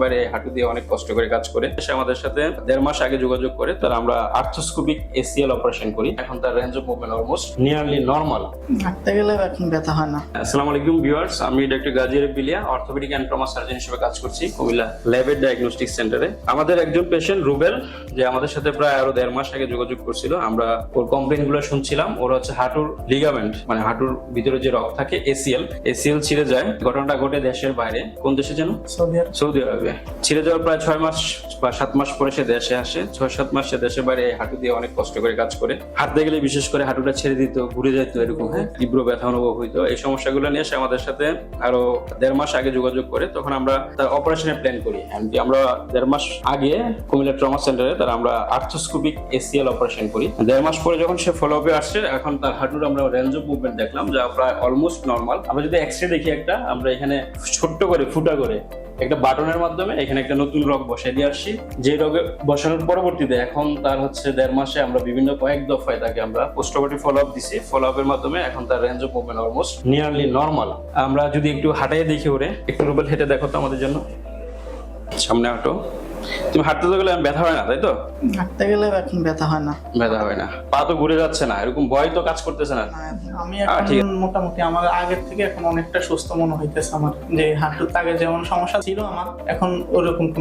এবারে হাঁটু দিয়ে অনেক কষ্ট করে কাজ করে সে আমাদের সাথে 1.5 মাস আগে যোগাযোগ করে তার আমরা আর্থ্রোস্কোপিক এসিএল অপারেশন করি। এখন তার range of movement almost nearly normal. হাঁটতে গেলে এখন ব্যথা হয় না। আসসালামু আলাইকুম ভিউয়ার্স, আমি doctor Gazi Arif Biliya orthopaedic and trauma surgeon হিসেবে কাজ করছি কুমিল্লা ল্যাবের ডায়াগনস্টিক সেন্টারে। আমাদের একজন পেশেন্ট রুবেল, যে আমাদের সাথে প্রায় আরো 1.5 মাস আগে যোগাযোগ করছিল। আমরা ওর কমপ্লেইন গুলো শুনছিলাম। ওর হচ্ছে হাঁটুর লিগামেন্ট, মানে হাঁটুর ভিতরে যে রগ থাকে এসিএল ছিঁড়ে যায়। ঘটনাটা ঘটে দেশের বাইরে। কোন দেশে যেন? সৌদি আরবে। ছিঁড়ে যাওয়ার প্রায় 6 মাস বা 7 মাস পরে সে দেশে আসে। 6-7 মাস সে দেশের বাইরে হাঁটু দিয়ে অনেক কষ্ট করে কাজ করে। হাঁটতে গেলে বিশেষ করে হাঁটুটা ছেড়ে দিত, ঘুরে যেত, এরকম তীব্র ব্যথা অনুভব হইতো। এই সমস্যাগুলো নিয়ে সে আমাদের সাথে আরো 1.5 মাস আগে যোগাযোগ করে। তখন আমরা তার অপারেশনের প্ল্যান করি। আমরা 1.5 মাস আগে কুমিল্লা ট্রমা সেন্টারে তার আমরা আর্থ্রোস্কোপিক এসিএল অপারেশন করি। 1.5 মাস পরে যখন সে ফলো আপে আসছে, এখন তার হাঁটুর আমরা রেঞ্জ অফ মুভমেন্ট দেখলাম যা প্রায় অলমোস্ট নরমাল। আমরা যদি এক্সরে দেখি একটা, আমরা এখানে ছোট্ট করে ফুটা করে একটা বাটনের মাধ্যমে এখানে একটা নতুন রগ বসাই দিয়ে আসছি। যে রগে বসানোর পরবর্তীতে এখন তার হচ্ছে 1.5 মাসে আমরা বিভিন্ন কয়েক দফায় তাকে আমরা পোস্ট অপারেটিভ ফলো আপ দিছি। ফলো আপের মাধ্যমে এখন তার range of movement almost nearly normal. আমরা যদি একটু হাঁটাই দেখি ওরে, একটু রুবেল হেঁটে দেখো তো আমাদের জন্য। সামনে হাঁটো। তুমি হাঁটতে গেলে ব্যথা হয় না, তাই তো? হাঁটতে গেলে এখন ব্যথা হয় না। ব্যথা হয় না, পা তো ঘুরে যাচ্ছে না, এরকম ভয় তো কাজ করতেছে না? আমি ঠিক এখন মোটামুটি আমার আগের থেকে এখন অনেকটা সুস্থ মনে হইতেছে। আমার যে হাঁটুর আগে যেমন সমস্যা ছিল, আমার এখন ওরকম কোনো